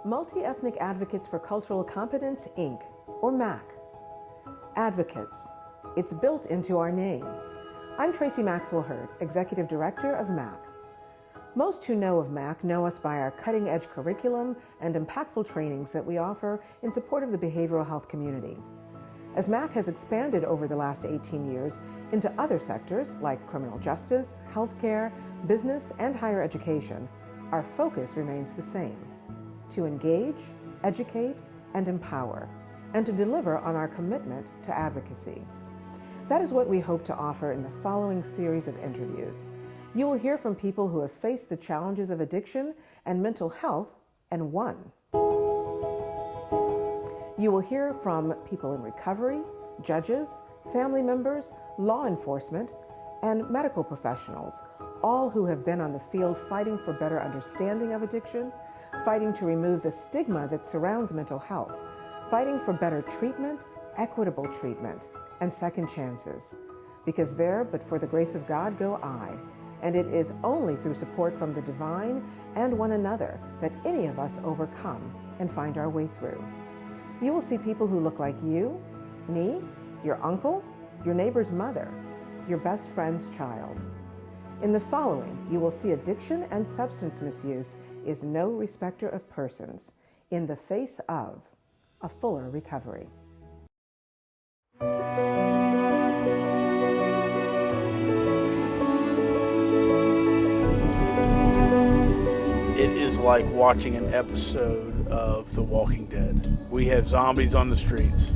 Multi-Ethnic Advocates for Cultural Competence, Inc., or MACC. Advocates. It's built into our name. I'm Tracy Maxwell-Hurd, Executive Director of MACC. Most who know of MACC know us by our cutting-edge curriculum and impactful trainings that we offer in support of the behavioral health community. As MACC has expanded over the last 18 years into other sectors like criminal justice, healthcare, business, and higher education, our focus remains the same: to engage, educate, and empower, and to deliver on our commitment to advocacy. That is what we hope to offer in the following series of interviews. You will hear from people who have faced the challenges of addiction and mental health and won. You will hear from people in recovery, judges, family members, law enforcement, and medical professionals, all who have been on the field fighting for better understanding of addiction, fighting to remove the stigma that surrounds mental health, fighting for better treatment, equitable treatment, and second chances. Because there, but for the grace of God, go I. And it is only through support from the divine and one another that any of us overcome and find our way through. You will see people who look like you, me, your uncle, your neighbor's mother, your best friend's child. In the following, you will see addiction and substance misuse is no respecter of persons in the face of a fuller recovery. It is like watching an episode of The Walking Dead. We have zombies on the streets.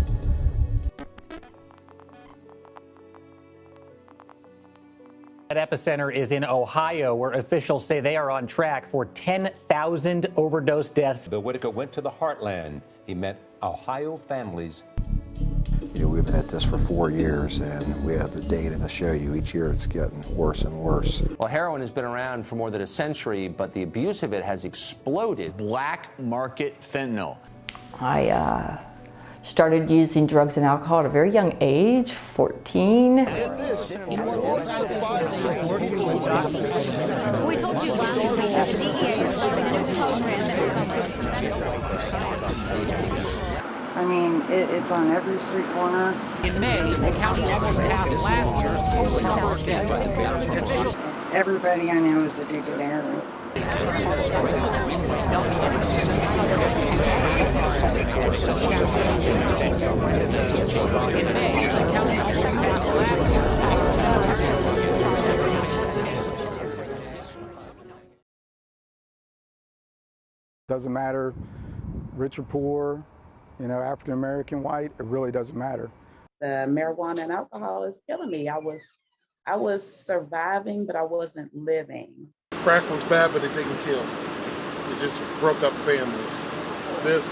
That epicenter is in Ohio, where officials say they are on track for 10,000 overdose deaths. Bill Whitaker went to the heartland. He met Ohio families. You know, we've been at this for 4 years, and we have the data to show you each year it's getting worse and worse. Well, heroin has been around for more than a century, but the abuse of it has exploded. Black market fentanyl. I started using drugs and alcohol at a very young age, 14. We told you last week that the DEA is starting a new program that will I mean, it's on every street corner. In May, the county almost passed last year's total number of deaths. Everybody I know is addicted to heroin. Doesn't matter, rich or poor, you know, African American, white, it really doesn't matter. The marijuana and alcohol is killing me. I was surviving, but I wasn't living. Crack was bad, but it didn't kill. It just broke up families. This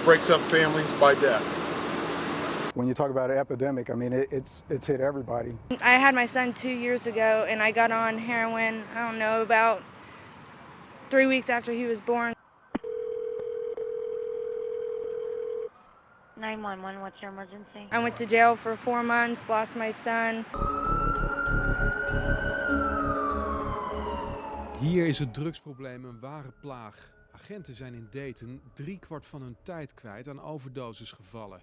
breaks up families by death. When you talk about an epidemic, I mean, it's hit everybody. I had my son 2 years ago, and I got on heroin, I don't know, about 3 weeks after he was born. 911, what's your emergency? I went to jail for 4 months, lost my son. Hier is het drugsprobleem een ware plaag. Agenten zijn in Dayton 3/4 van hun tijd kwijt aan overdoses gevallen.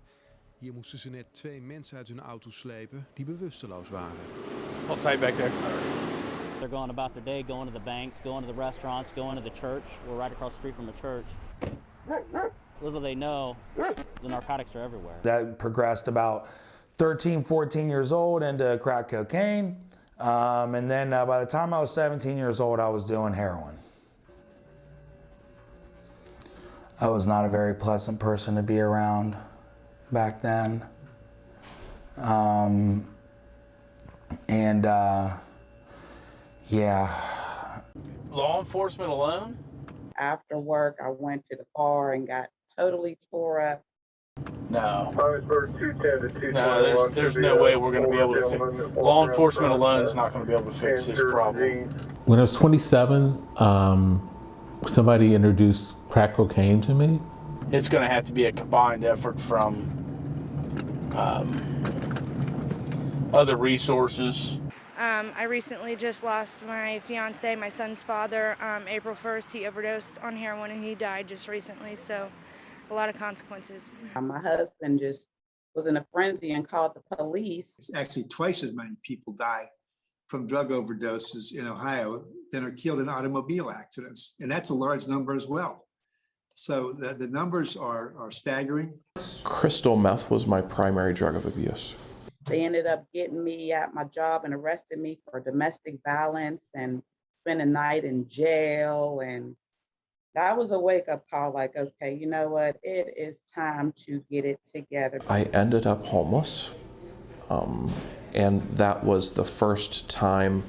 Hier moesten ze net 2 mensen uit hun auto slepen die bewusteloos waren. I'll take back there. They're going about their day, going to the banks, going to the restaurants, going to the church. We're right across the street from the church. Little they know, the narcotics are everywhere. That progressed about 13, 14 years old into crack cocaine. And then by the time I was 17 years old, I was doing heroin. I was not a very pleasant person to be around back then. Yeah. Law enforcement alone? After work, I went to the bar and got totally tore up. No. No, there's no way we're going to be able to fix. Law enforcement alone is not going to be able to fix this problem. When I was 27, somebody introduced crack cocaine to me. It's going to have to be a combined effort from other resources. I recently just lost my fiance, my son's father, April 1st. He overdosed on heroin and he died just recently, so a lot of consequences. My husband just was in a frenzy and called the police. It's actually twice as many people die from drug overdoses in Ohio than are killed in automobile accidents, and that's a large number as well. So the numbers are staggering. Crystal meth was my primary drug of abuse. They ended up getting me at my job and arrested me for domestic violence and spent a night in jail. And that was a wake-up call, like, okay, you know what? It is time to get it together. I ended up homeless, and that was the first time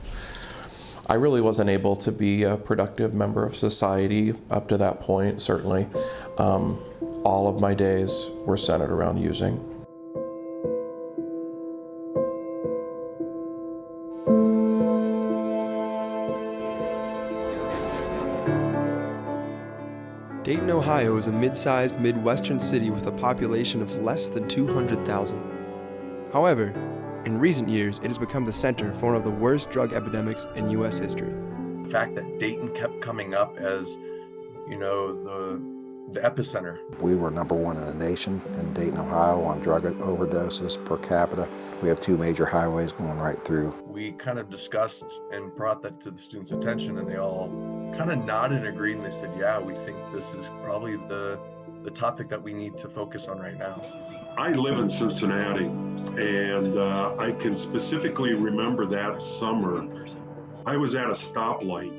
I really wasn't able to be a productive member of society up to that point, certainly. All of my days were centered around using. Dayton, Ohio is a mid-sized Midwestern city with a population of less than 200,000. However, in recent years, it has become the center for one of the worst drug epidemics in U.S. history. The fact that Dayton kept coming up as, you know, the epicenter. We were #1 in the nation in Dayton, Ohio on drug overdoses per capita. We have 2 major highways going right through. We kind of discussed and brought that to the students' attention, and they all kind of nodded and agreed, and they said, yeah, we think this is probably the topic that we need to focus on right now. I live in Cincinnati, and I can specifically remember that summer. I was at a stoplight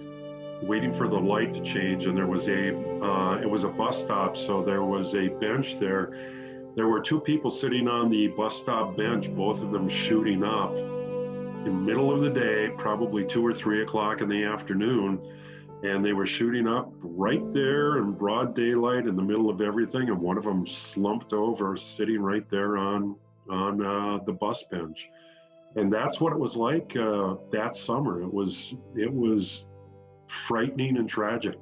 waiting for the light to change, and there was it was a bus stop, so there was a bench there. There were 2 people sitting on the bus stop bench, both of them shooting up in the middle of the day, probably 2 or 3 o'clock in the afternoon. And they were shooting up right there in broad daylight in the middle of everything. And one of them slumped over, sitting right there on the bus bench. And that's what it was like that summer. It was frightening and tragic.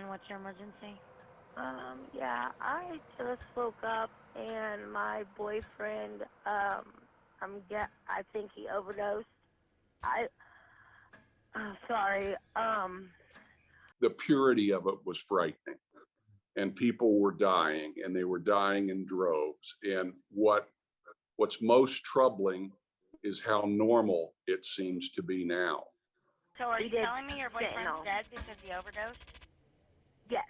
What's your emergency? Yeah, I just woke up and my boyfriend, I think he overdosed. Sorry. The purity of it was frightening, and people were dying, and they were dying in droves. And what's most troubling is how normal it seems to be now. So are you telling me your boyfriend's dead because he overdosed? Yes.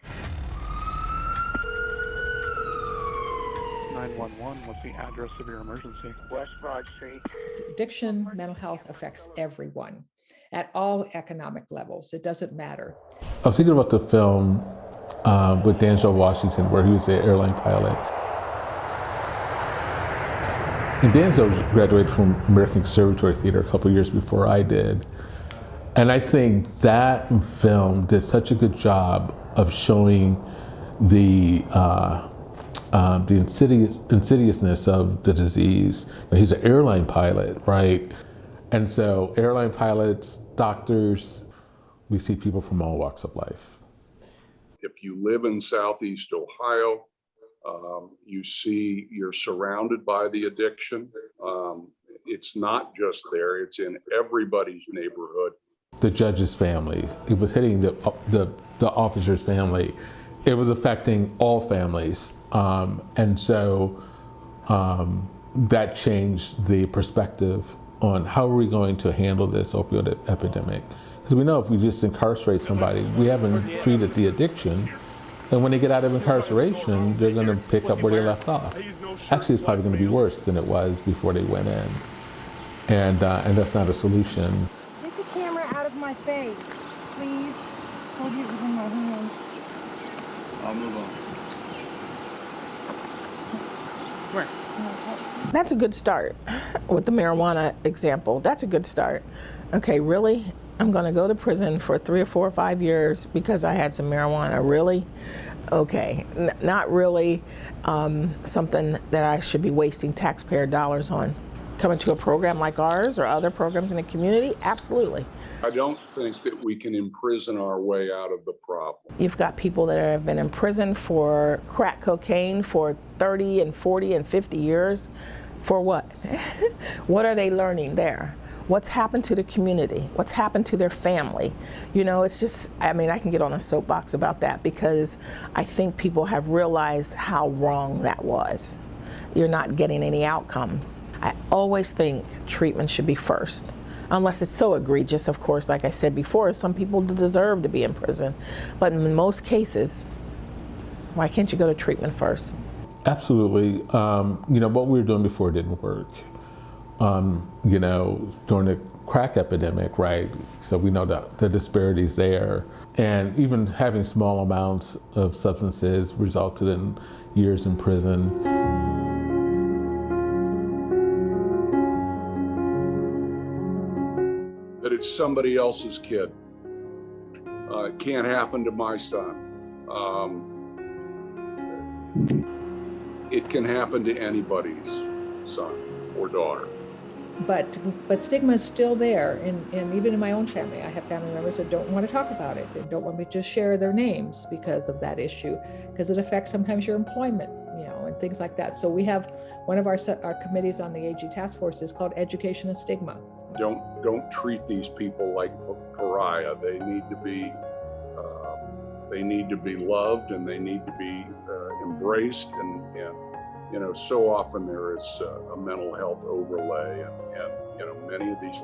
911, what's the address of your emergency? West Broad Street. Addiction, mental health affects everyone at all economic levels. It doesn't matter. I was thinking about the film with Denzel Washington, where he was the airline pilot. And Denzel graduated from American Conservatory Theater a couple years before I did. And I think that film did such a good job of showing the insidiousness of the disease. He's an airline pilot, right? And so airline pilots, doctors, we see people from all walks of life. If you live in Southeast Ohio, you're surrounded by the addiction. It's not just there, it's in everybody's neighborhood. The judge's family, it was hitting the officer's family. It was affecting all families. And so that changed the perspective on how are we going to handle this opioid epidemic. Because we know if we just incarcerate somebody, we haven't treated the addiction. And when they get out of incarceration, they're going to pick up where they left off. Actually, it's probably going to be worse than it was before they went in. And that's not a solution. Take the camera out of my face, please. Hold it within my hand. I'll move on. Where? That's a good start with the marijuana example. That's a good start. Okay, really? I'm going to go to prison for 3 or 4 or 5 years because I had some marijuana. Really? Okay, not really something that I should be wasting taxpayer dollars on. coming to a program like ours or other programs in the community? Absolutely. I don't think that we can imprison our way out of the problem. You've got people that have been in prison for crack cocaine for 30 and 40 and 50 years. For what? What are they learning there? What's happened to the community? What's happened to their family? You know, it's just, I mean, I can get on a soapbox about that because I think people have realized how wrong that was. You're not getting any outcomes. I always think treatment should be first. Unless it's so egregious, of course, like I said before, some people deserve to be in prison. But in most cases, why can't you go to treatment first? Absolutely. You know, what we were doing before didn't work. You know, during the crack epidemic, right? So we know that the disparities there. And even having small amounts of substances resulted in years in prison. That it's somebody else's kid. It can't happen to my son. It can happen to anybody's son or daughter. But stigma is still there, and even in my own family, I have family members that don't want to talk about it. They don't want me to share their names because of that issue, because it affects sometimes your employment, you know, and things like that. So we have one of our committees on the AG task force is called Education and Stigma. Don't treat these people like pariah. They need to be loved, and they need to be embraced, and you know, so often there is a mental health overlay, and you know, many of these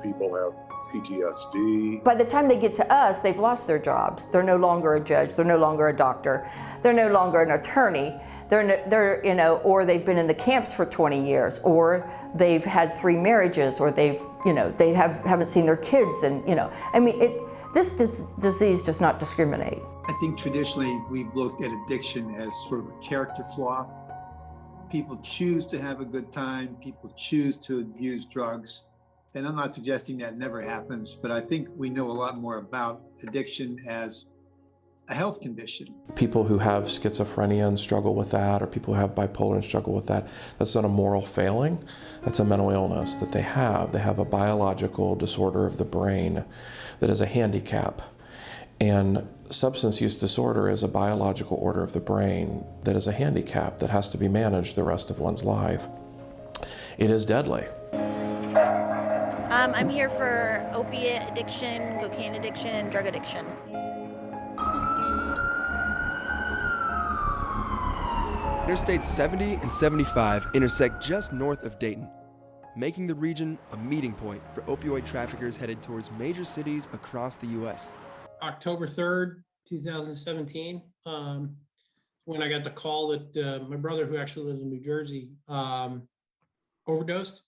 people have PTSD. By the time they get to us, they've lost their jobs. They're no longer a judge. They're no longer a doctor. They're no longer an attorney. They're you know, or they've been in the camps for 20 years, or they've had 3 marriages, or they haven't seen their kids, and you know, I mean, this disease does not discriminate. I think traditionally we've looked at addiction as sort of a character flaw. People choose to have a good time. People choose to use drugs. And I'm not suggesting that never happens, but I think we know a lot more about addiction as a health condition. People who have schizophrenia and struggle with that, or people who have bipolar and struggle with that, that's not a moral failing. That's a mental illness that they have. They have a biological disorder of the brain that is a handicap. And substance use disorder is a biological order of the brain that is a handicap that has to be managed the rest of one's life. It is deadly. I'm here for opiate addiction, cocaine addiction, and drug addiction. Interstates 70 and 75 intersect just north of Dayton, making the region a meeting point for opioid traffickers headed towards major cities across the U.S. October 3rd, 2017, when I got the call that my brother, who actually lives in New Jersey, overdosed.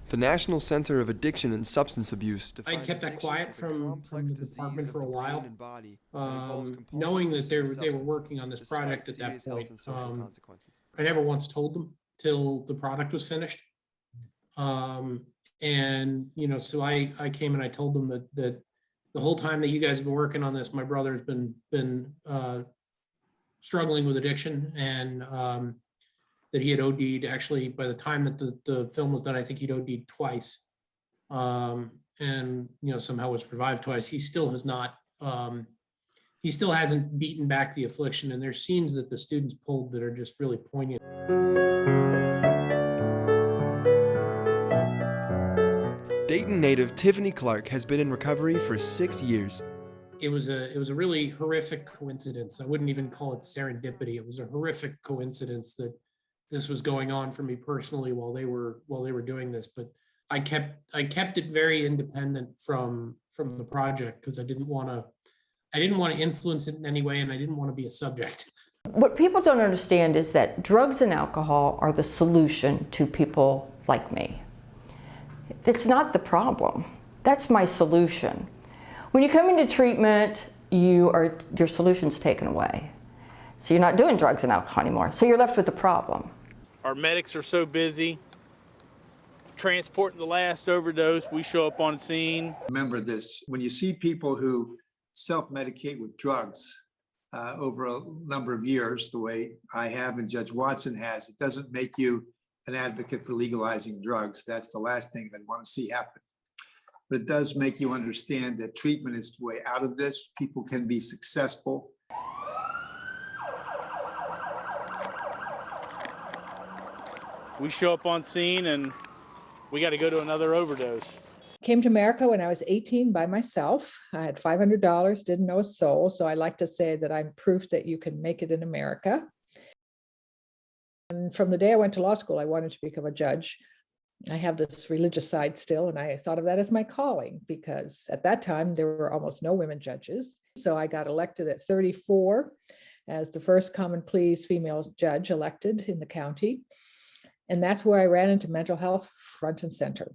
The National Center of Addiction and Substance Abuse. I kept that quiet from the department for a while, knowing that they were working on this product at that point. I never once told them till the product was finished. And you know, so I came and I told them that the whole time that you guys have been working on this, my brother's been struggling with addiction, and that he had OD'd. Actually, by the time that the film was done, I think he'd OD'd twice, and you know, somehow was revived twice. He still has not. He still hasn't beaten back the affliction, and there's scenes that the students pulled that are just really poignant. Dayton native Tiffany Clark has been in recovery for 6 years. It was a really horrific coincidence. I wouldn't even call it serendipity. It was a horrific coincidence that this was going on for me personally while they were doing this. But I kept it very independent from the project, because I didn't want to influence it in any way, and I didn't want to be a subject. What people don't understand is that drugs and alcohol are the solution to people like me. It's not the problem. That's my solution. When you come into treatment, your solution's taken away. So you're not doing drugs and alcohol anymore. So you're left with the problem. Our medics are so busy transporting the last overdose. We show up on scene. Remember this, when you see people who self-medicate with drugs over a number of years, the way I have and Judge Watson has, it doesn't make you an advocate for legalizing drugs. That's the last thing I'd want to see happen. But it does make you understand that treatment is the way out of this. People can be successful. We show up on scene and we got to go to another overdose. Came to America when I was 18 by myself. I had $500, didn't know a soul. So I like to say that I'm proof that you can make it in America. And from the day I went to law school, I wanted to become a judge. I have this religious side still, and I thought of that as my calling because at that time there were almost no women judges. So I got elected at 34 as the first common pleas female judge elected in the county. And that's where I ran into mental health front and center,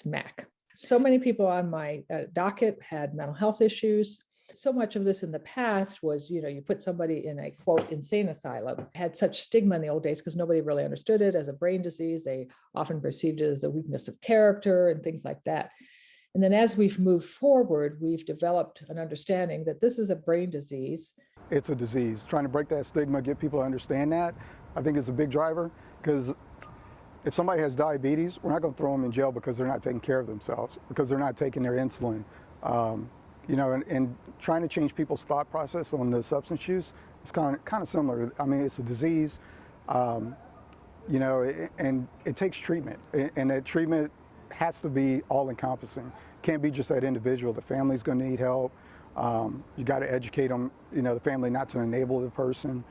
MACC. So many people on my docket had mental health issues. So much of this in the past was, you put somebody in a quote insane asylum, had such stigma in the old days because nobody really understood it as a brain disease. They often perceived it as a weakness of character and things like that. And then as we've moved forward, we've developed an understanding that this is a brain disease. It's a disease. Trying to break that stigma, get people to understand that, I think is a big driver because if somebody has diabetes, we're not going to throw them in jail because they're not taking care of themselves, because they're not taking their insulin. And trying to change people's thought process on the substance use is kind of similar. I mean, it's a disease, and it takes treatment, and that treatment has to be all-encompassing. Can't be just that individual. The family's going to need help. You got to educate them, the family not to enable the person,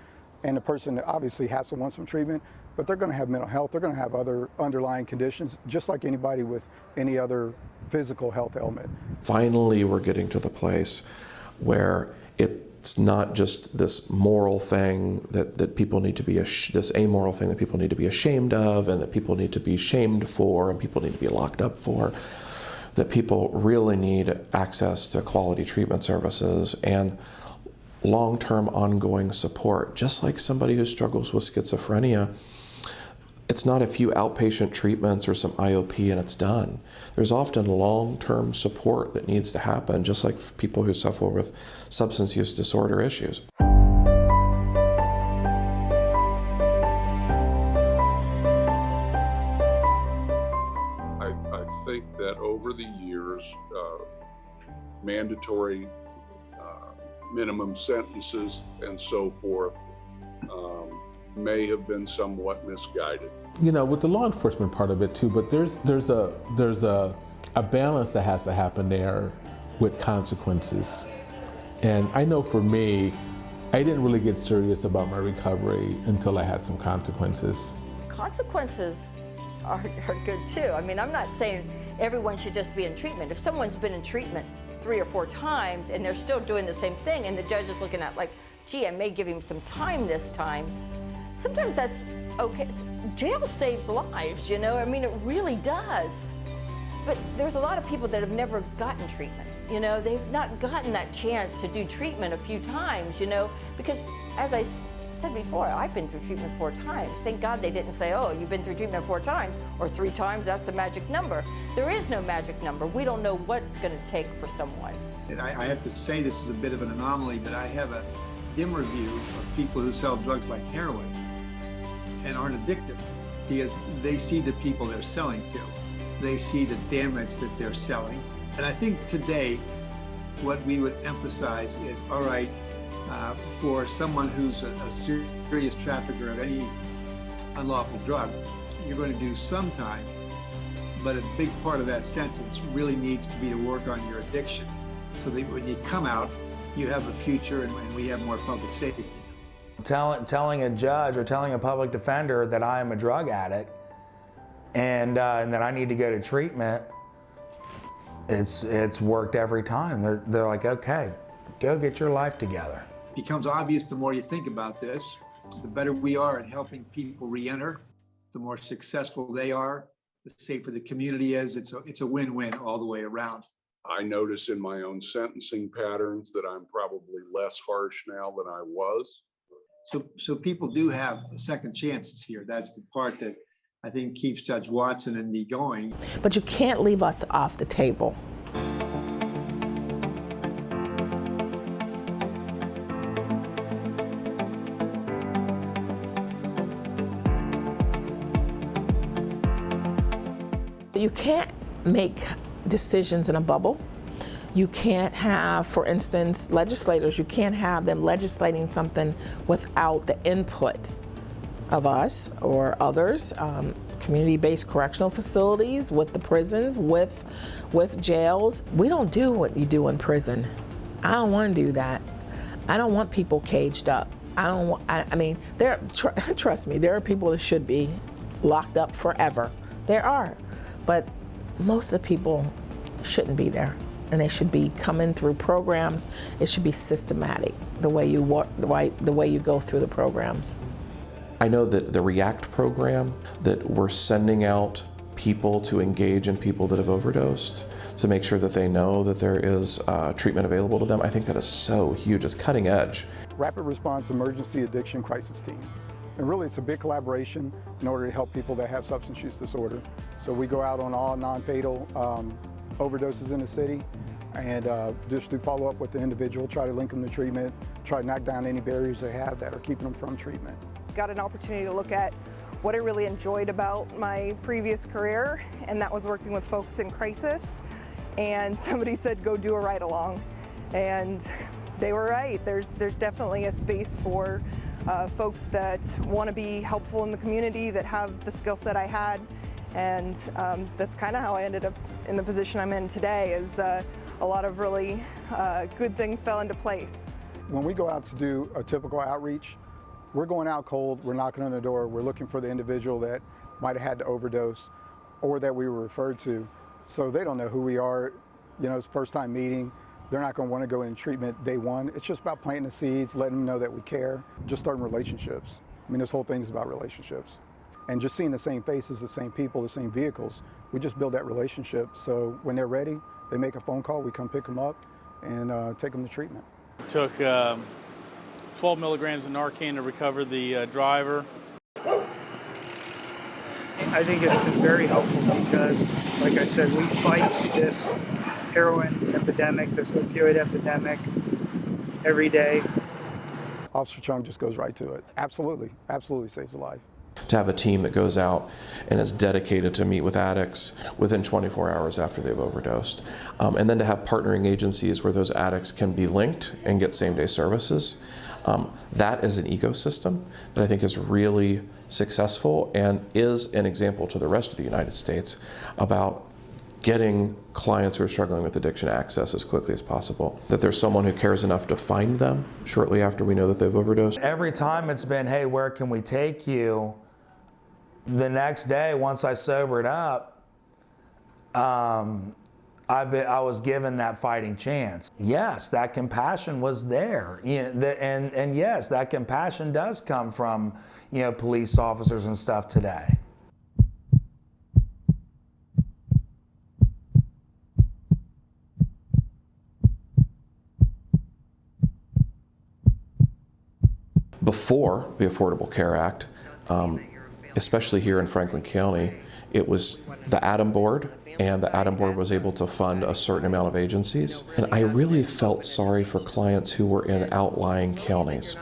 and the person obviously has to want some treatment. But they're going to have mental health. They're going to have other underlying conditions, just like anybody with any other physical health ailment. Finally, we're getting to the place where it's not just this moral thing that people need to be, this amoral thing that people need to be ashamed of and that people need to be shamed for and people need to be locked up for, that people really need access to quality treatment services and long-term ongoing support, just like somebody who struggles with schizophrenia. It's not a few outpatient treatments or some IOP and it's done. There's often long-term support that needs to happen, just like for people who suffer with substance use disorder issues. I think that over the years, mandatory minimum sentences and so forth may have been somewhat misguided. With the law enforcement part of it too, but there's a balance that has to happen there with consequences. And I know for me, I didn't really get serious about my recovery until I had some consequences. Consequences are good too. I mean, I'm not saying everyone should just be in treatment. If someone's been in treatment 3 or 4 times and they're still doing the same thing and the judge is looking at like, gee, I may give him some time this time. Sometimes that's okay. Jail saves lives, I mean, it really does. But there's a lot of people that have never gotten treatment. They've not gotten that chance to do treatment a few times, because as I said before, I've been through treatment 4 times. Thank God they didn't say, oh, you've been through treatment 4 times or 3 times, that's the magic number. There is no magic number. We don't know what it's going to take for someone. And I have to say this is a bit of an anomaly, but I have a dimmer view of people who sell drugs like heroin and aren't addicted because they see the people they're selling to. They see the damage that they're selling. And I think today, what we would emphasize is, all right, for someone who's a serious trafficker of any unlawful drug, you're going to do some time, but a big part of that sentence really needs to be to work on your addiction so that when you come out, you have a future and we have more public safety. Telling a judge or telling a public defender that I am a drug addict and that I need to go to treatment, it's worked every time. They're like, okay, go get your life together. It becomes obvious the more you think about this, the better we are at helping people re-enter, the more successful they are, the safer the community is. It's a win-win all the way around. I notice in my own sentencing patterns that I'm probably less harsh now than I was. So people do have second chances here. That's the part that I think keeps Judge Watson and me going. But you can't leave us off the table. You can't make decisions in a bubble. You can't have, for instance, legislators, you can't have them legislating something without the input of us or others, community-based correctional facilities, with the prisons, with jails. We don't do what you do in prison. I don't want to do that. I don't want people caged up. I mean, trust me, there are people that should be locked up forever. There are, but most of the people shouldn't be there. And they should be coming through programs. It should be systematic, the way you go through the programs. I know that the REACT program, that we're sending out people to engage in people that have overdosed to make sure that they know that there is treatment available to them. I think that is so huge. It's cutting edge. Rapid Response Emergency Addiction Crisis Team. And really, it's a big collaboration in order to help people that have substance use disorder. So we go out on all non-fatal overdoses in the city and just do follow up with the individual, try to link them to treatment, try to knock down any barriers they have that are keeping them from treatment. Got an opportunity to look at what I really enjoyed about my previous career, and that was working with folks in crisis. And somebody said, go do a ride along. And they were right. There's definitely a space for folks that want to be helpful in the community, that have the skill set I had. And that's kind of how I ended up in the position I'm in today, is a lot of really good things fell into place. When we go out to do a typical outreach, we're going out cold, we're knocking on the door, we're looking for the individual that might have had to overdose or that we were referred to. So they don't know who we are, you know, it's first time meeting. They're not going to want to go in treatment day one. It's just about planting the seeds, letting them know that we care, just starting relationships. I mean, this whole thing's about relationships. And just seeing the same faces, the same people, the same vehicles, we just build that relationship. So when they're ready, they make a phone call, we come pick them up and take them to treatment. Took 12 milligrams of Narcan to recover the driver. I think it's been very helpful because, like I said, we fight this heroin epidemic, this opioid epidemic every day. Officer Chung just goes right to it. Absolutely, absolutely saves a life. To have a team that goes out and is dedicated to meet with addicts within 24 hours after they've overdosed. And then to have partnering agencies where those addicts can be linked and get same-day services. That is an ecosystem that I think is really successful and is an example to the rest of the United States about getting clients who are struggling with addiction access as quickly as possible. That there's someone who cares enough to find them shortly after we know that they've overdosed. Every time it's been, hey, where can we take you? The next day, once I sobered up, I was given that fighting chance. Yes, that compassion was there. And yes, that compassion does come from, you know, police officers and stuff today. Before the Affordable Care Act, especially here in Franklin County, it was the ATOM board, and the ATOM board was able to fund a certain amount of agencies. And I really felt sorry for clients who were in outlying counties.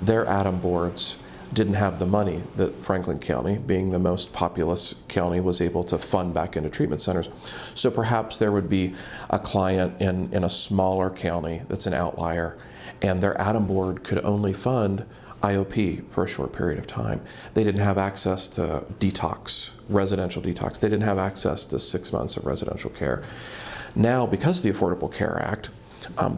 Their ATOM boards didn't have the money that Franklin County, being the most populous county, was able to fund back into treatment centers. So perhaps there would be a client in a smaller county that's an outlier, and their ATOM board could only fund IOP for a short period of time. They didn't have access to detox, residential detox. They didn't have access to 6 months of residential care. Now, because of the Affordable Care Act,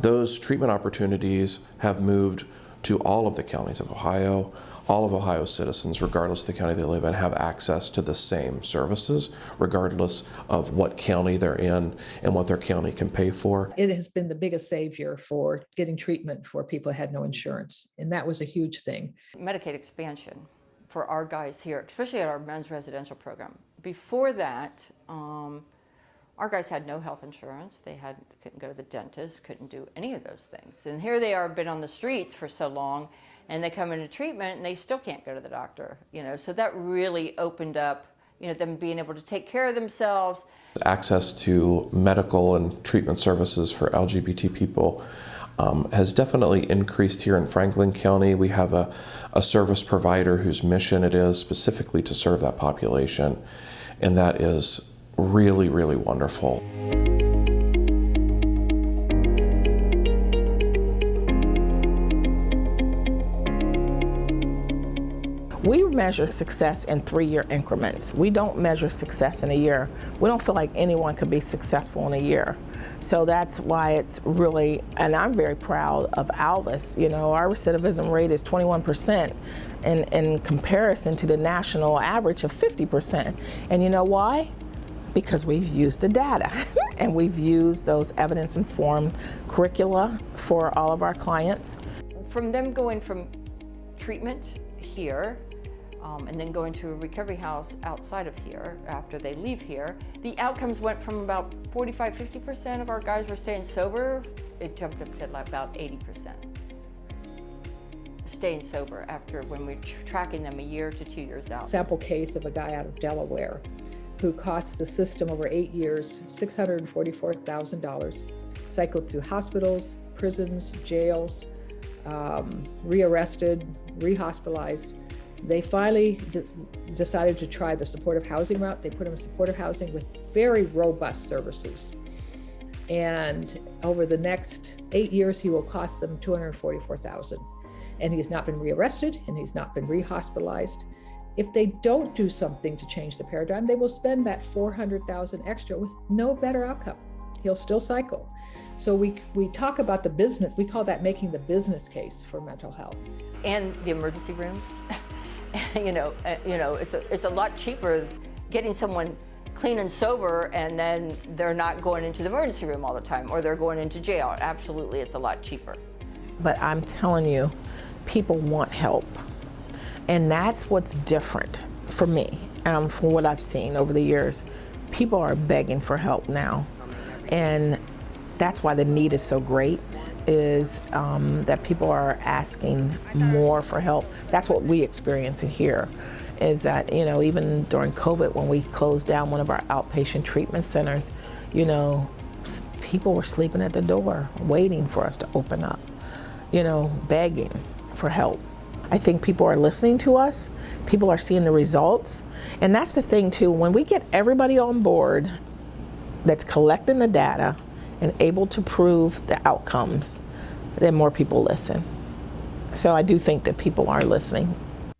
those treatment opportunities have moved to all of the counties of Ohio. All of Ohio's citizens, regardless of the county they live in, have access to the same services, regardless of what county they're in and what their county can pay for. It has been the biggest savior for getting treatment for people who had no insurance, and that was a huge thing. Medicaid expansion for our guys here, especially at our men's residential program. Before that, our guys had no health insurance. They couldn't go to the dentist, couldn't do any of those things. And here they are, been on the streets for so long, and they come into treatment and they still can't go to the doctor, you know. So that really opened up, you know, them being able to take care of themselves. Access to medical and treatment services for LGBT people has definitely increased here in Franklin County. We have a service provider whose mission it is specifically to serve that population, and that is really, really wonderful. We measure success in 3-year increments. We don't measure success in a year. We don't feel like anyone could be successful in a year. So that's why it's really, and I'm very proud of Alvis. You know, our recidivism rate is 21% in comparison to the national average of 50%. And you know why? Because we've used the data and we've used those evidence-informed curricula for all of our clients. From them going from treatment here and then going to a recovery house outside of here after they leave here, the outcomes went from about 45–50% of our guys were staying sober. It jumped up to about 80%. Staying sober after when we're tracking them a year to 2 years out. Sample case of a guy out of Delaware who cost the system over 8 years $644,000, cycled through hospitals, prisons, jails, rearrested, rehospitalized. They finally decided to try the supportive housing route. They put him in supportive housing with very robust services. And over the next 8 years, he will cost them $244,000. And he's not been rearrested and he's not been rehospitalized. If they don't do something to change the paradigm, they will spend that $400,000 extra with no better outcome. He'll still cycle. So we talk about the business, we call that making the business case for mental health. And the emergency rooms, it's a lot cheaper getting someone clean and sober and then they're not going into the emergency room all the time or they're going into jail. Absolutely, it's a lot cheaper. But I'm telling you, people want help. And that's what's different for me, from what I've seen over the years. People are begging for help now. And that's why the need is so great, is that people are asking more for help. That's what we experience here, is that, even during COVID, when we closed down one of our outpatient treatment centers, people were sleeping at the door, waiting for us to open up, begging for help. I think people are listening to us, people are seeing the results, and that's the thing too, when we get everybody on board that's collecting the data and able to prove the outcomes, then more people listen. So I do think that people are listening.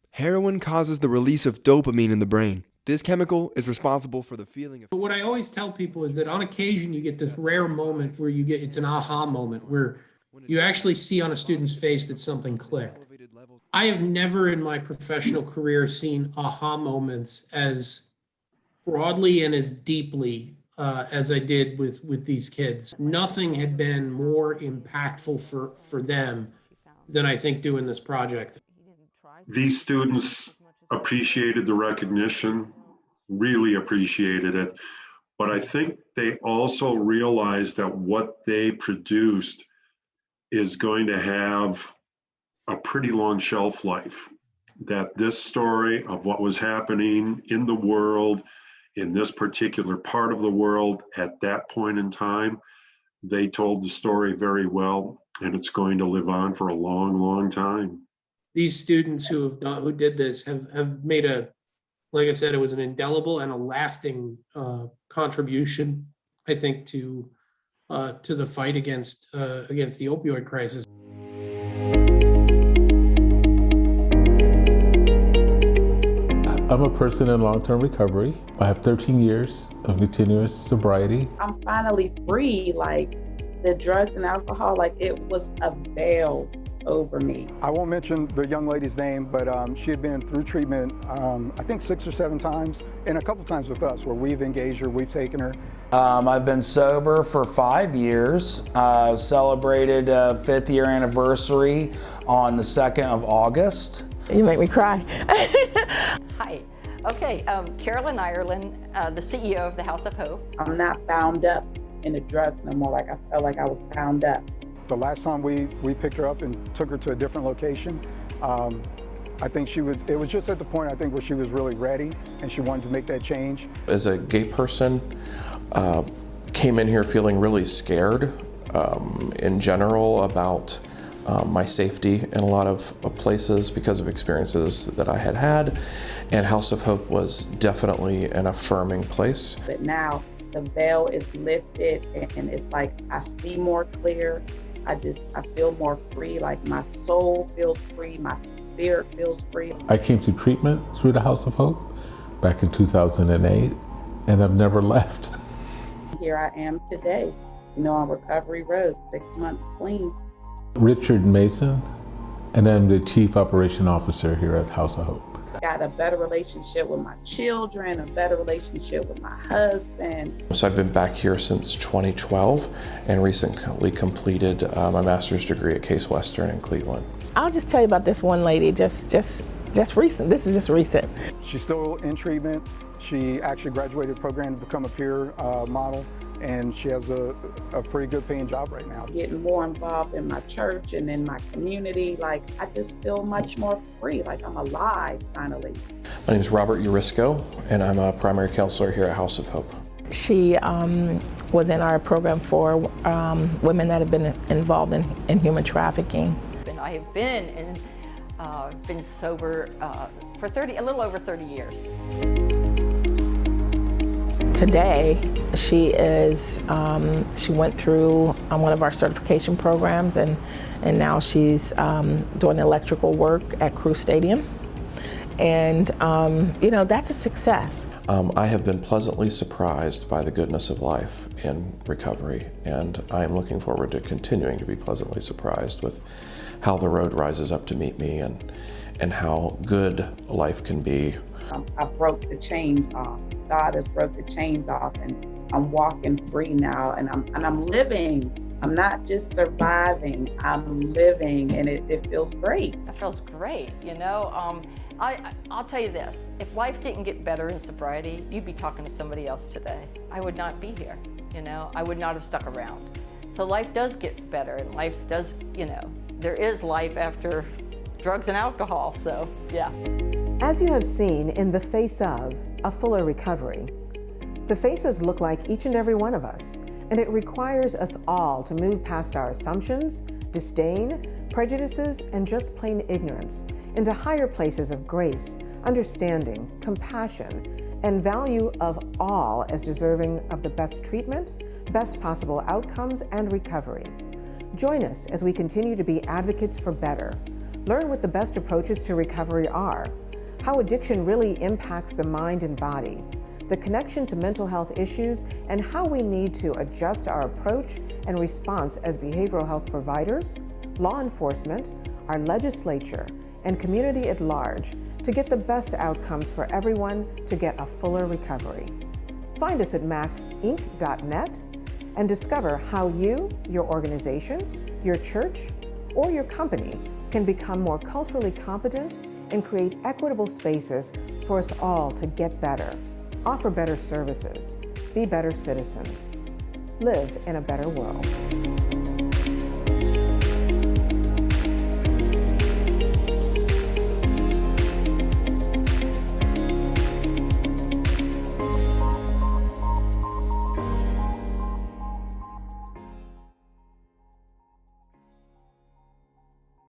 Heroin causes the release of dopamine in the brain. This chemical is responsible for the feeling of... But what I always tell people is that on occasion you get this rare moment where it's an aha moment, where you actually see on a student's face that something clicked. I have never in my professional career seen aha moments as broadly and as deeply as I did with these kids. Nothing had been more impactful for them than I think doing this project. These students appreciated the recognition, really appreciated it, but I think they also realized that what they produced is going to have a pretty long shelf life, that this story of what was happening in the world, in this particular part of the world at that point in time, they told the story very well, and it's going to live on for a long, long time. These students who did this have made like I said, it was an indelible and a lasting contribution, I think, to the fight against the opioid crisis. I'm a person in long-term recovery. I have 13 years of continuous sobriety. I'm finally free. Like, the drugs and alcohol, like, it was a veil over me. I won't mention the young lady's name, but she had been through treatment, I think 6 or 7 times, and a couple times with us where we've engaged her, we've taken her. I've been sober for 5 years, celebrated a 5th year anniversary on the 2nd of August. You make me cry. Hi. Okay, Carolyn Ireland, the CEO of the House of Hope. I'm not bound up in the drugs no more. Like, I felt like I was bound up. The last time we picked her up and took her to a different location, I think it was just at the point, I think, where she was really ready and she wanted to make that change. As a gay person, came in here feeling really scared in general about my safety in a lot of places because of experiences that I had had, and House of Hope was definitely an affirming place. But now the veil is lifted and it's like I see more clear. I feel more free, like my soul feels free, my spirit feels free. I came to treatment through the House of Hope back in 2008, and I've never left. Here I am today, on Recovery Road, 6 months clean. Richard Mason, and I'm the Chief Operation Officer here at House of Hope. Got a better relationship with my children, a better relationship with my husband. So I've been back here since 2012 and recently completed my master's degree at Case Western in Cleveland. I'll just tell you about this one lady, just recent. This is just recent. She's still in treatment. She actually graduated the program to become a peer model, and she has a pretty good paying job right now. Getting more involved in my church and in my community, like I just feel much more free, like I'm alive finally. My name is Robert Urisco, and I'm a primary counselor here at House of Hope. She was in our program for women that have been involved in human trafficking. I have been sober for a little over 30 years. Today, she went through one of our certification programs, and now she's doing electrical work at Crew Stadium. And, that's a success. I have been pleasantly surprised by the goodness of life in recovery, and I am looking forward to continuing to be pleasantly surprised with how the road rises up to meet me and how good life can be. I broke the chains off. God has broke the chains off, and I'm walking free now, and I'm living. I'm not just surviving, I'm living, and it feels great. It feels great, I'll tell you this, if life didn't get better in sobriety, you'd be talking to somebody else today. I would not be here, I would not have stuck around. So life does get better, and life does, there is life after drugs and alcohol, so yeah. As you have seen in The Face of a Fuller Recovery, the faces look like each and every one of us, and it requires us all to move past our assumptions, disdain, prejudices, and just plain ignorance into higher places of grace, understanding, compassion, and value of all as deserving of the best treatment, best possible outcomes, and recovery. Join us as we continue to be advocates for better. Learn what the best approaches to recovery are, how addiction really impacts the mind and body, the connection to mental health issues, and how we need to adjust our approach and response as behavioral health providers, law enforcement, our legislature, and community at large to get the best outcomes for everyone to get a fuller recovery. Find us at MACC.net and discover how you, your organization, your church, or your company can become more culturally competent and create equitable spaces for us all to get better, offer better services, be better citizens, live in a better world.